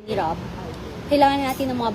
hirap, kailangan natin ng mga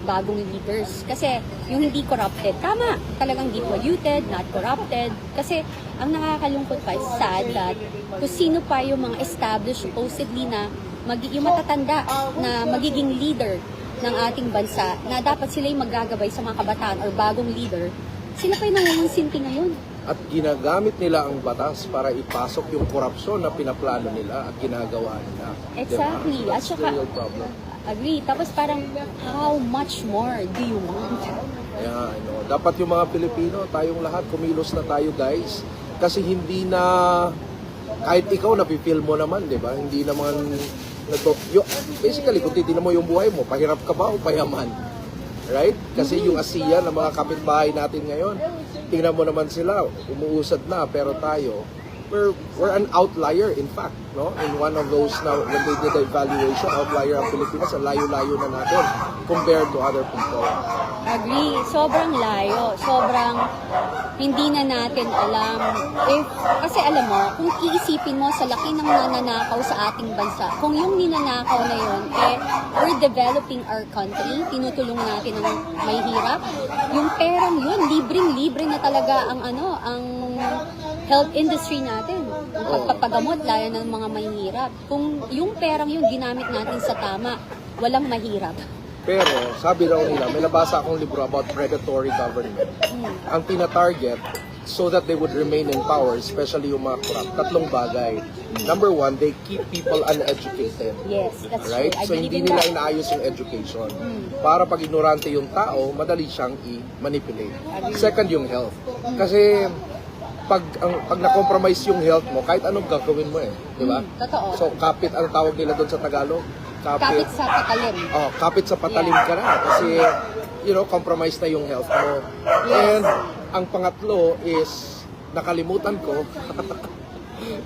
bagong leaders. Kasi yung hindi corrupted, tama, talagang hindi polluted, not corrupted. Kasi ang nakakalungkot pa is sad that kung sino pa yung mga established supposedly na yung matatanda na magiging leader ng ating bansa, na dapat sila yung maggagabay sa mga kabataan or bagong leader, sila pa yung nangungunsinti ngayon. At ginagamit nila ang batas para ipasok yung korupsyon na pinaplano nila at ginagawa nila. Exactly. Diba? At That's saka, the real problem. agree. Tapos parang, how much more do you want? Yeah, I know. Dapat yung mga Pilipino, tayong lahat, kumilos na tayo guys. Kasi hindi na, kahit ikaw napipil mo naman, di ba? Hindi naman, basically, kung titignan mo yung buhay mo, pahirap ka ba o payaman? Right? Kasi yung ASEAN, ng mga kapitbahay natin ngayon, tingnan mo naman sila, umuusad na, pero tayo, we're an outlier in fact, no? In one of those now, when they did the evaluation, outlier ang Pilipinas, ang layo-layo na natin compared to other people. Agree. Sobrang layo. Sobrang hindi na natin alam. Kasi alam mo, kung iisipin mo sa laki ng nananakaw sa ating bansa, kung yung ninanakaw na yun, we're developing our country, tinutulong natin ang may hirap, yung perang yun, libreng-libre na talaga ang health industry natin. Ang pagpapagamot, lalo ng mga mahihirap. Kung yung perang yun, ginamit natin sa tama, walang mahirap. Pero, sabi raw nila, may nabasa akong libro about predatory government. Ang tina-target, so that they would remain in power, especially yung mga corrupt, tatlong bagay. Number one, they keep people uneducated. Yes, that's right? true. I So, believe hindi in nila that. inaayos yung education. Para pag ignorante yung tao, madali siyang i-manipulate. Second, yung health. Kasi, pag na-compromise yung health mo, kahit anong gagawin mo di ba? Totoo. So, kapit, ang tawag nila doon sa Tagalog? Kapit sa patalim. Kapit sa patalim ka na. Kasi, compromise na yung health mo. Yes. And, ang pangatlo is, nakalimutan ko,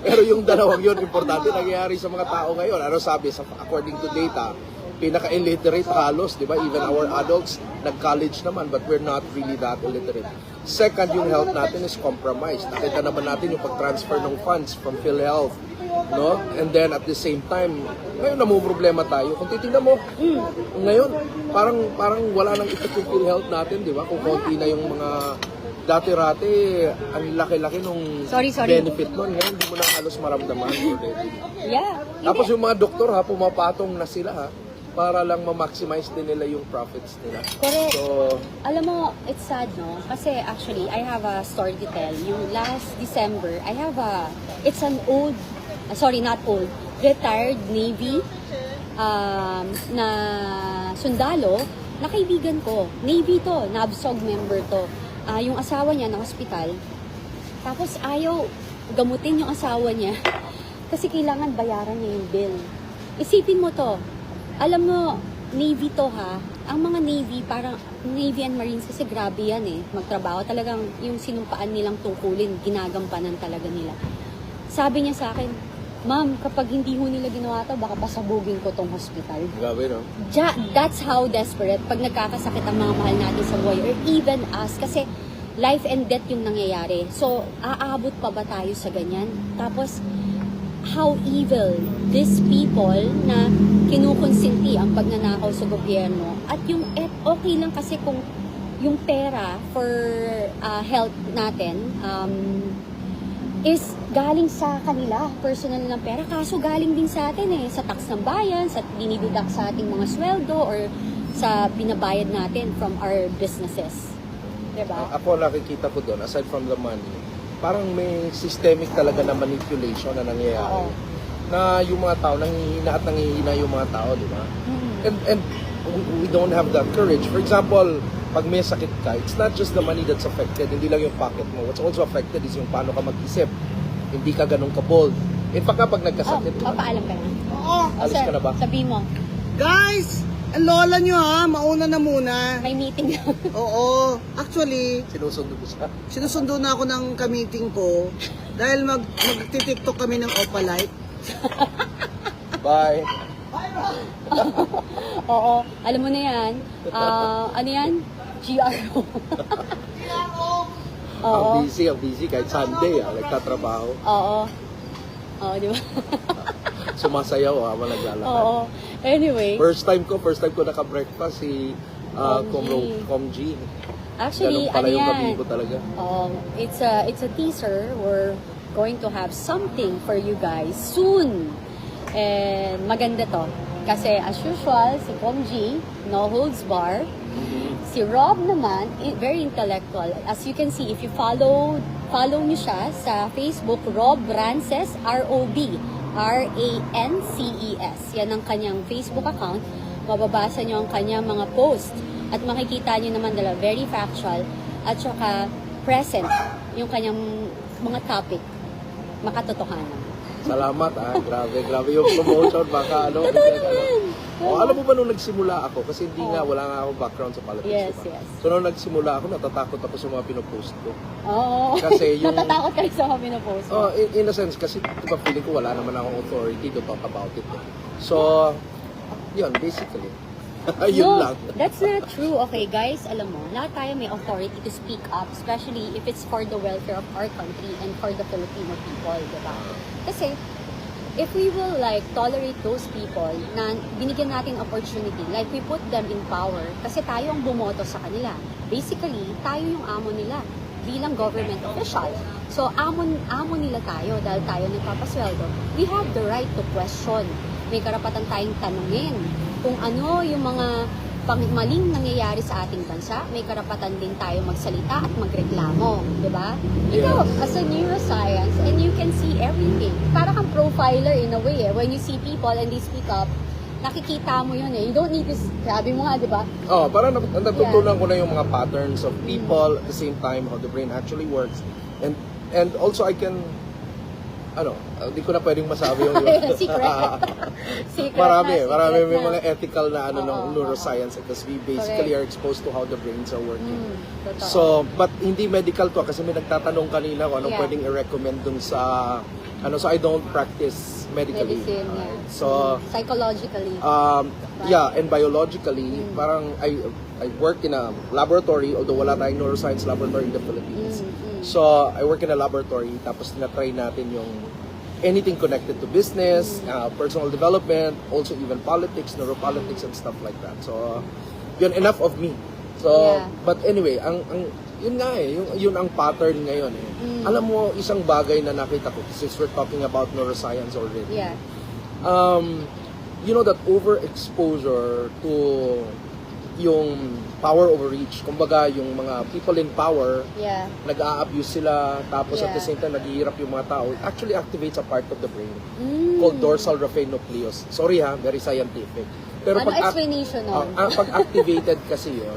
pero yung dalawang yun, importante, nangyayari sa mga tao ngayon. Ano sabi, according to data, pinaka-illiterate halos, di ba? Even our adults, nag-college naman, but we're not really that illiterate. Second, yung health natin is compromised. Nakita naman natin yung pag-transfer ng funds from PhilHealth, no? And then at the same time, ngayon namumroblema tayo. Kung titingnan mo, ngayon, parang wala nang ipit yung PhilHealth natin, di ba? Kung konti na yung mga dati-rati, ang laki-laki nung benefit nun. Ngayon, hindi mo na halos maramdaman. Yeah. Tapos yung mga doktor, pumapatong na sila, para lang ma-maximize din nila yung profits nila. Correct. So, alam mo, it's sad, no? Kasi actually, I have a story to tell. Yung last December, it's an old, not old, retired Navy na sundalo na kaibigan ko. Navy to, NAVSOG member to. Yung asawa niya na hospital. Tapos ayaw gamutin yung asawa niya kasi kailangan bayaran niya yung bill. Isipin mo to, alam mo, Navy to ang mga Navy, parang Navy and Marines kasi grabe yan magtrabaho. Talagang yung sinumpaan nilang tungkulin, ginagampanan talaga nila. Sabi niya sa akin, Ma'am, kapag hindi ho nila ginawa to, baka pasabugin ko tong hospital. grabe, no? That's how desperate pag nagkakasakit ang mga mahal natin sa buhay or even us kasi life and death yung nangyayari. So, aabot pa ba tayo sa ganyan? Tapos, how evil these people na kinukonsinti ang pagnanakaw sa gobyerno. At yung okay lang kasi kung yung pera for health natin is galing sa kanila, personal ng pera. Kaso galing din sa atin sa tax ng bayan, sa dinideduct sa ating mga sweldo or sa binabayad natin from our businesses. Diba? Ako nakikita ko doon, aside from the money, parang may systemic talaga na manipulation na nangyayari. Na yung mga tao, nanghihina yung mga tao, di ba? And we don't have that courage. For example, pag may sakit ka, it's not just the money that's affected, hindi lang yung pocket mo. What's also affected is yung paano ka mag-isip. Hindi ka ganun ka-bold. In fact, kapag nagkasakit, Papaalam ka na. Oo. Alis ka na ba? Sabi mo, Guys, ang lola nyo mauna na muna. may meeting na. Oo. Actually, sinusundo ko siya. sinusundo na ako ng ka-meeting ko dahil magti-tiktok kami ng Opalite. Bye. Oo, alam mo na yan. Ano yan? GRO. Oo. Ang busy kahit Sunday, nagtatrabaho. Oo. Oo, di ba? sumasayaw habang naglalakad. Oo. Anyway, First time ko naka-breakfast si Com G. actually, Ganun pala ano yung yan? gabi ko talaga. It's a teaser. We're going to have something for you guys soon. And maganda to. Kasi as usual, si Com G, no holds bar. Si Rob naman, very intellectual. As you can see, if you follow niyo siya sa Facebook, Rob Rances, R-O-B, R-A-N-C-E-S. Yan ang kanyang Facebook account. Mababasa niyo ang kanyang mga post. At makikita niyo naman dala very factual at saka present yung kanyang mga topic. Makatotohanan. Salamat grabe yung promotion, baka ano. Totoo naman! Alam mo ba nung nagsimula ako, kasi wala nga ako background sa politics. Yes, diba? yes. So nung nagsimula ako, natatakot ako sa mga pinopost ko. Oo. Kasi yung... Natatakot kayo sa mga pinopost. in a sense, kasi diba feeling ko wala naman akong authority to talk about it. So, yun, basically. Yun lang. That's not true. Okay, guys, alam mo, lahat tayo may authority to speak up, especially if it's for the welfare of our country and for the Filipino people, diba? Kasi, if we will like tolerate those people na binigyan natin opportunity, like we put them in power, kasi tayo ang bumoto sa kanila. Basically, tayo yung amo nila bilang government official. So, amo nila tayo dahil tayo nagpapasweldo. We have the right to question. May karapatan tayong tanungin kung ano yung mga maling nangyayari sa ating bansa. May karapatan din tayo magsalita at magreklamo, di ba? Ikaw, as a neuroscience, and you can see everything. Para kang profiler in a way, eh. When you see people and they speak up, nakikita mo yun eh. You don't need this, sabi mo nga, di ba? Parang natutunan ko na yung mga patterns of people at the same time, how the brain actually works. And also I can, hindi ko na pwedeng masabi yung Secret. Secret marami na. may mga ethical na ng neuroscience because we basically Correct. are exposed to how the brains are working. Totoo. So, but hindi medical to kasi may nagtatanong kanina kung anong pwedeng i-recommend dun sa so I don't practice medically. Medicine, So, psychologically. and biologically, parang I work in a laboratory, although wala tayong neuroscience laboratory in the Philippines. So, I work in a laboratory, tapos tinatry natin yung anything connected to business, personal development, also even politics, neuropolitics, and stuff like that. So, yun, enough of me. So, but anyway, yun nga yun ang pattern ngayon eh. Alam mo, isang bagay na nakita ko, since we're talking about neuroscience already, you know that overexposure to yung power overreach, kumbaga yung mga people in power, nag-a-abuse sila, tapos at the same time naghihirap yung mga tao, it actually activates a part of the brain called dorsal raphe nucleus. Sorry very scientific. Pero ano explanation nun? pag activated kasi yun,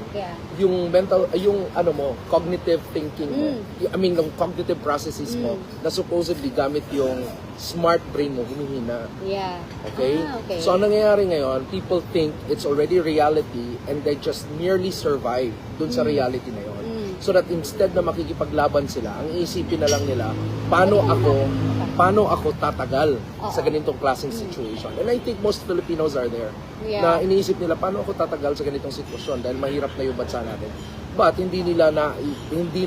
yung mental, yung cognitive thinking mo, yung cognitive processes mo, na supposedly gamit yung smart brain mo, humihina. Okay? So, ang nangyayari ngayon, people think it's already reality and they just merely survive dun sa reality na yun. So that instead na makikipaglaban sila, ang iisipin na lang nila, paano ako tatagal sa ganitong klaseng situation. And I think most Filipinos are there. Na iniisip nila, paano ako tatagal sa ganitong sitwasyon dahil mahirap na yung bansa natin. But hindi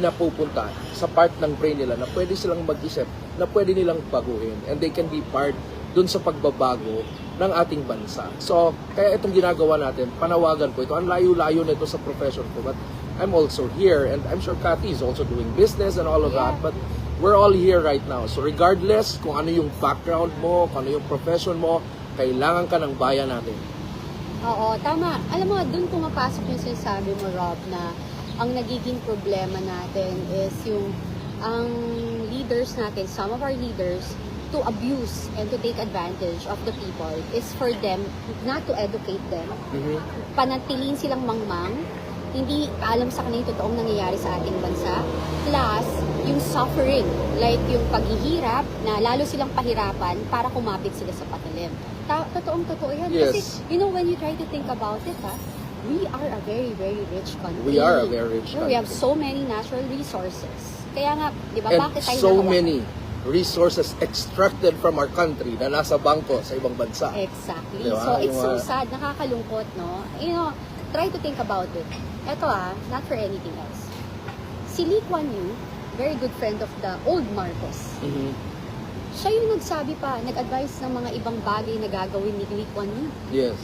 na pupunta sa part ng brain nila na pwede silang mag-isip, na pwede nilang baguhin. And they can be part dun sa pagbabago ng ating bansa. So, kaya itong ginagawa natin, panawagan ko ito. Ang layo-layo nito sa profession ko. But I'm also here, and I'm sure Cathy is also doing business and all of that. But we're all here right now. So regardless kung ano yung background mo, kung ano yung profession mo, kailangan ka ng bayan natin. Oo, tama. Alam mo, dun pumapasok yung sinasabi mo, Rob, na ang nagiging problema natin is yung ang leaders natin, some of our leaders, to abuse and to take advantage of the people is for them not to educate them. Panatiliin silang mangmang, hindi alam sa kanila yung totoong nangyayari sa ating bansa. Plus, yung suffering, like yung paghihirap, na lalo silang pahirapan para kumapit sila sa patalim. Totoong-totoo yan. Yes. Kasi, you know, when you try to think about it, we are a very, very rich country. We are a very rich country. We have so many natural resources. Kaya nga, di ba, And bakit tayo so nagawa? many resources extracted from our country na nasa bangko sa ibang bansa. Exactly. Diba? So, it's so Yung, sad, nakakalungkot, no? You know, try to think about it. Ito not for anything else. Si Lee Kuan Yew, very good friend of the old Marcos. Siya yung nagsabi pa, nag-advise ng mga ibang bagay na gagawin ni Lee Kuan Yew. Yes.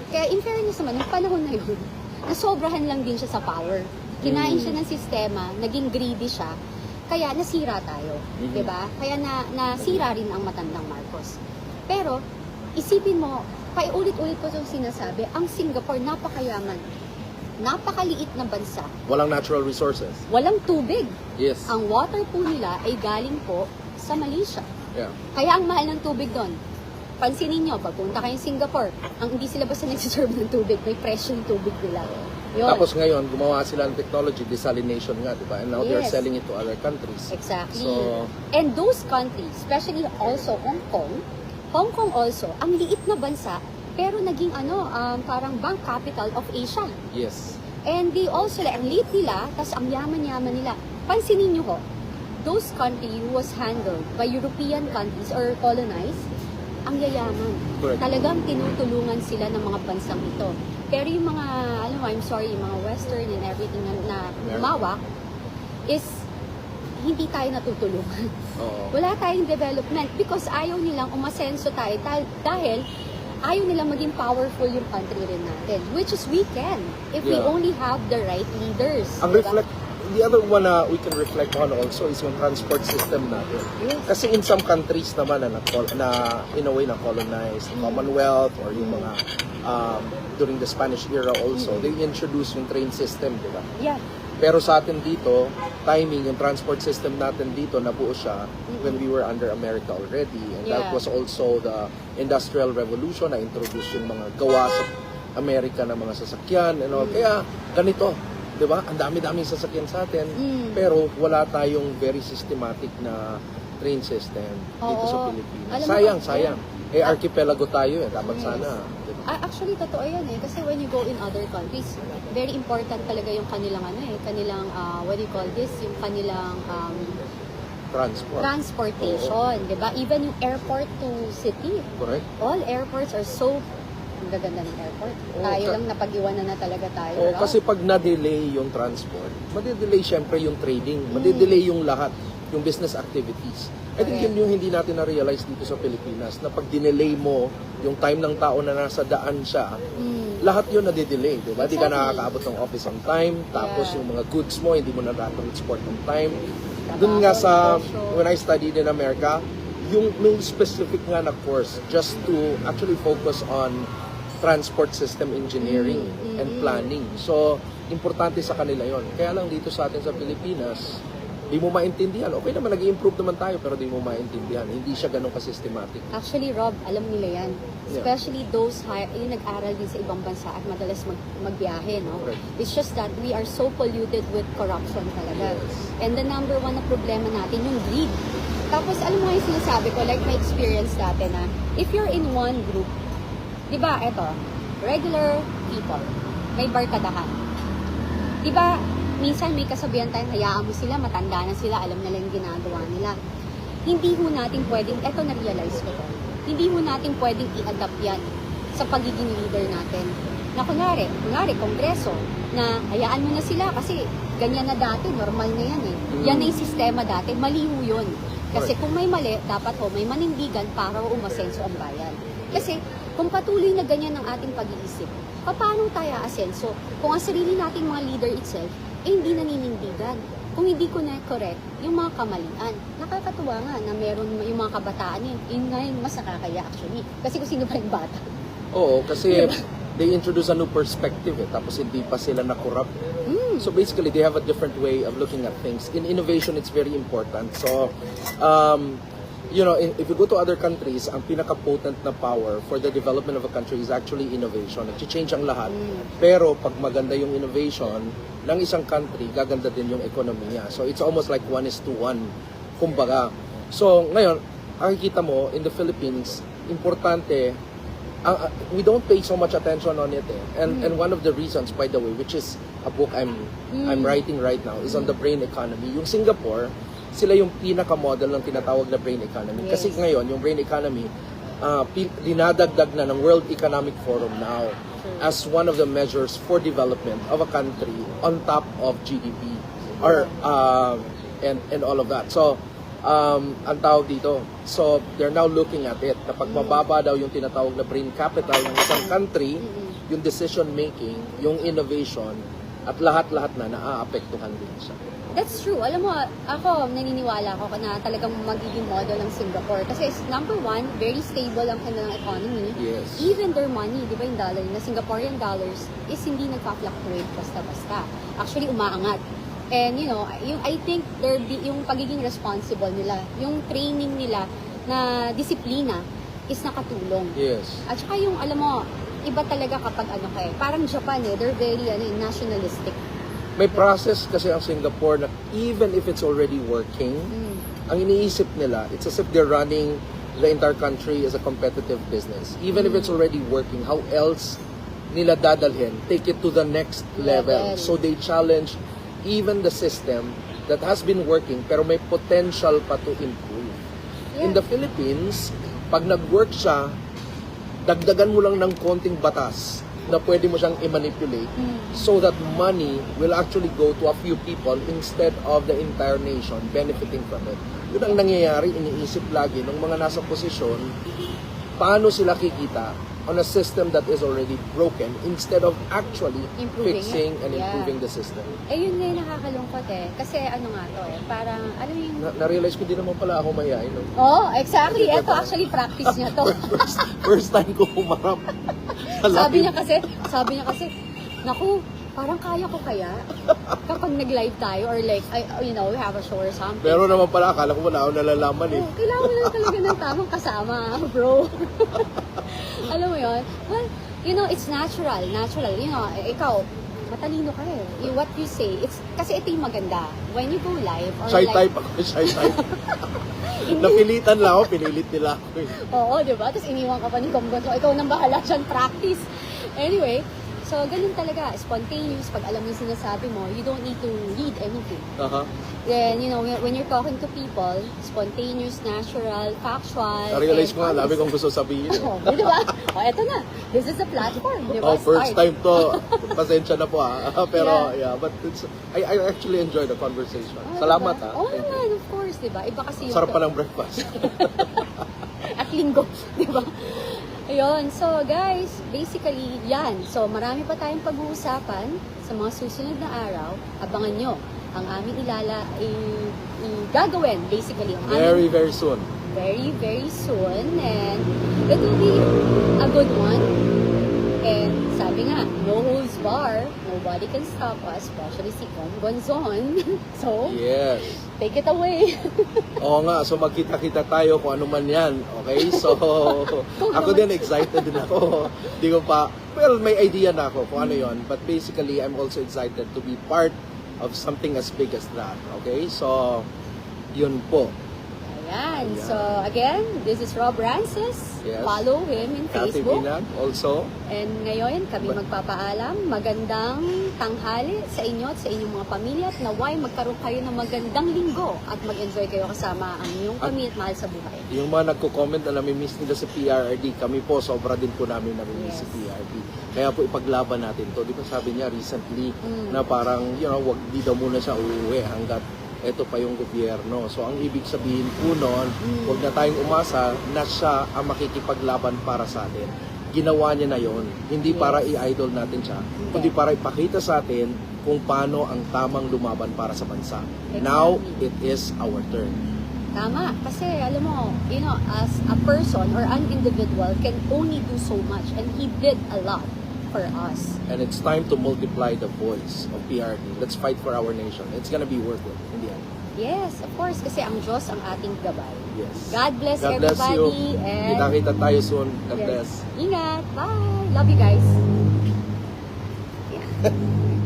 Kaya in fairness naman, yung panahon na yun, nasobrahan lang din siya sa power. Kinain siya ng sistema, naging greedy siya, kaya nasira tayo. Mhm. Diba? Kaya nasira rin ang matandang Marcos. Pero, isipin mo, paulit-ulit ko itong sinasabi, ang Singapore napakayaman. Napakaliit na bansa. Walang natural resources. Walang tubig. Yes. Ang water po nila ay galing po sa Malaysia. Yeah. Kaya ang mahal ng tubig doon. Pansinin nyo, pagpunta kayong Singapore, ang hindi sila basta nagsiserve ng tubig, may presyo yung tubig nila. Yun. Tapos ngayon, gumawa sila ng technology, desalination nga, di ba? And now they're Yes. selling it to other countries. Exactly. So, And those countries, especially also Hong Kong also, ang liit na bansa, pero naging parang bank capital of Asia. yes. And they also, ang liit nila, tas ang yaman-yaman nila. Pansinin nyo ho, those countries was handled by European countries or colonized, ang yayaman. Correct. Talagang tinutulungan sila ng mga bansang ito. Pero yung mga, yung mga Western and everything na lumawak, is hindi tayo natutulungan. Oo. Wala tayong development because ayaw nilang umasenso tayo dahil ayaw nilang maging powerful yung country rin natin. Which is we can if we Yeah. only have the right leaders. Ang diba? the other one na we can reflect on also is yung transport system natin. Yes. Kasi in some countries naman na in a way na colonized, Commonwealth or yung mga during the Spanish era also, they introduced yung train system, di ba? Yeah. Pero sa atin dito, timing, yung transport system natin dito, nabuo siya when we were under America already. And that Yeah. was also the Industrial Revolution na introduce yung mga gawa sa Amerika na mga sasakyan. And all. Kaya ganito, di ba? Ang dami-daming sasakyan sa atin, pero wala tayong very systematic na train system dito sa Oo. Pilipinas. Alam mo Sayang, ba, sayang. Eh, archipelago tayo eh. Dapat sana. Di ba? Actually, totoo yan eh. Kasi when you go in other countries, very important talaga yung kanilang kanilang, what do you call this? Yung kanilang Transport. transportation, di ba? Even yung airport to city. Correct. All airports are so ang gaganda ng airport. Oo, Tayo ka- lang napag-iwanan na talaga tayo. Oo, no? kasi pag na-delay yung transport, madidelay syempre yung trading, madidelay yung lahat, yung business activities. I think yun yung hindi natin na-realize dito sa Pilipinas, na pag dinelay mo yung time ng tao na nasa daan siya, lahat yun na-delay, di ba? Di ka Exactly. nakakaabot ng office on time, tapos Yeah. yung mga goods mo, hindi mo na-transport on time. Trabaho, Doon nga sa, negosyo. when I studied in America, yung may specific nga na course just to actually focus on transport system engineering and planning. So, importante sa kanila yon. Kaya lang dito sa atin sa Pilipinas, di mo maintindihan. Okay naman, nag-i-improve naman tayo, pero di mo maintindihan. Hindi siya ganun ka-systematic. Actually, Rob, alam nila yan. Yeah. Especially those yung nag-aral din sa ibang bansa at madalas magbiyahe, no? Correct. It's just that we are so polluted with corruption talaga. Yes. And the number one na problema natin, yung greed. Tapos, alam mo yung sinasabi ko, like my experience dati na, if you're in one group, di ba, eto, regular people, may barkadahan. Di ba, minsan may kasabihan tayong hayaan mo sila, matanda na sila, alam na lang yung ginagawa nila. Hindi ho natin pwedeng, eto na-realize ko to, hindi ho natin pwedeng i-adapt yan sa pagiging leader natin. Na kunwari, kongreso, na hayaan mo na sila kasi ganyan na dati, normal na yan eh. Yan na yung sistema dati, mali ho yun. Kasi kung may mali, dapat ho, may manindigan para umasenso ang bayan. Kasi kung patuloy na ganyan ang ating pag-iisip, paano tayo asenso? Kung ang sarili nating mga leader itself, hindi naninindigan. Kung hindi ko na-correct yung mga kamalian. Nakakatuwa nga na meron yung mga kabataan yun nga yung mas nakakaya actually. Kasi kung sino pa yung bata. Oo, kasi they introduce a new perspective tapos hindi pa sila na-corrupt. So basically, they have a different way of looking at things. In innovation, it's very important. So, you know, if you go to other countries, ang pinaka-potent na power for the development of a country is actually innovation. Nag-change ang lahat. Pero pag maganda yung innovation ng isang country, gaganda din yung economy niya. So it's almost like 1:1, kumbaga. So ngayon, makikita mo, in the Philippines, importante, we don't pay so much attention on it. And one of the reasons, by the way, which is a book I'm writing right now, is on the brain economy. Yung Singapore, sila yung pinaka-model ng tinatawag na brain economy. Kasi ngayon, yung brain economy, dinadagdag na ng World Economic Forum now as one of the measures for development of a country on top of GDP or and all of that. So, ang tawag dito. So, they're now looking at it. Kapag mababa daw yung tinatawag na brain capital ng isang country, yung decision making, yung innovation, at lahat-lahat na naaapektuhan din siya. That's true. Alam mo, ako, naniniwala ako na talagang magiging model ng Singapore. Kasi number one, very stable ang kanilang economy. Yes. Even their money, di ba yung dollar, na Singaporean dollars, is hindi nagpa-fluctuate basta-basta. Actually, umaangat. And you know, I think yung pagiging responsible nila, yung training nila na disiplina is nakatulong. Yes. At saka yung, alam mo, iba talaga kapag parang Japan they're very nationalistic. May process kasi ang Singapore na even if it's already working, ang iniisip nila, it's as if they're running the entire country as a competitive business. Even if it's already working, how else nila dadalhin? Take it to the next level. So they challenge even the system that has been working pero may potential pa to improve. In the Philippines, pag nag-work siya, dagdagan mo lang ng konting batas na pwede mo siyang i-manipulate so that money will actually go to a few people instead of the entire nation benefiting from it. Yun ang nangyayari, iniisip lagi ng mga nasa posisyon, paano sila kikita on a system that is already broken instead of actually Improving fixing it. and improving the system. Yun nga yung nakakalungkot Kasi ano nga to parang, ano yung... Na-realize ko din naman pala ako mayayain. No? Oh, exactly. Ito actually practice niya to. First time ko humarap. sabi niya kasi, naku, parang kaya ko kaya kapag nag-live tayo or like, we have a show or something. Pero naman pala, akala ko wala ako nalalaman eh. Kailangan mo lang talaga ng tamang kasama, bro. Alam mo yun? Well, it's natural. Ikaw, matalino ka What you say, kasi ito yung maganda. When you go live or Shy like... type ako, shy type. Napilitan lang ako, pinilit nila ako eh. Oo, di ba? Tapos iniwan ka pa ni Comgon. So, ikaw nang bahala dyan, practice. Anyway, so ganun talaga, spontaneous. Pag alam mo yung sinasabi mo, you don't need to read anything. Then, when you're talking to people, spontaneous, natural, factual. Na-realize ko nga, and labi honest. kong gusto sabihin. Oh, di ba? Eto na. This is the platform. Di ba? First Start. time to. Pasensya na po Pero, but I actually enjoy the conversation. Salamat diba? Oo naman, of course, di ba? Iba kasi yung... Sarap pa ng breakfast. At linggo, di ba? Ayun, so guys, basically, yan. So, marami pa tayong pag-uusapan sa mga susunod na araw. Abangan nyo ang aming gagawin, basically. Very, very soon. Very, very soon. And it will be a good one. And sabi nga, no holds bar, nobody can stop us, especially si Kong Gonzon. So, Yes. take it away. Oo nga, so magkita-kita tayo kung ano man yan. Okay? So, ako din excited din ako. Di ko pa, well, may idea na ako kung ano yon. But basically, I'm also excited to be part of something as big as that. Okay? So, yun po. Ayan. So, again, this is Rob Rances. Yes. Follow him in Kathy Facebook. Binag also. And ngayon, kami magpapaalam. Magandang tanghali sa inyo at sa inyong mga pamilya at naway magkaroon kayo ng magandang linggo at mag-enjoy kayo kasama ang inyong pamilya at mahal sa buhay. Yung mga nagko-comment na namimiss nila sa PRRD, kami po, sobra din po namin namimiss sa Yes. PRRD. Kaya po ipaglaban natin to. Di ba sabi niya recently na parang, wag di daw muna siya uuwi hanggat ito pa yung gobyerno. So, ang ibig sabihin po noon, huwag na tayong umasa na siya ang makikipaglaban para sa atin. Ginawa niya na yon. Hindi para i-idol natin siya, kundi para ipakita sa atin kung paano ang tamang lumaban para sa bansa. Now, it is our turn. Tama. Kasi, alam mo, as a person or an individual can only do so much and he did a lot for us. And it's time to multiply the voice of PRD. Let's fight for our nation. It's gonna be worth it in the end. Yes, of course, kasi ang Diyos ang ating gabay. Yes. God bless God bless everybody. you. And Kita-kita tayo soon. God yes. bless. Ingat. Bye. Love you guys.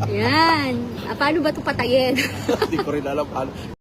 Yan. Paano ba ito patayin? Hindi ko rin alam paano.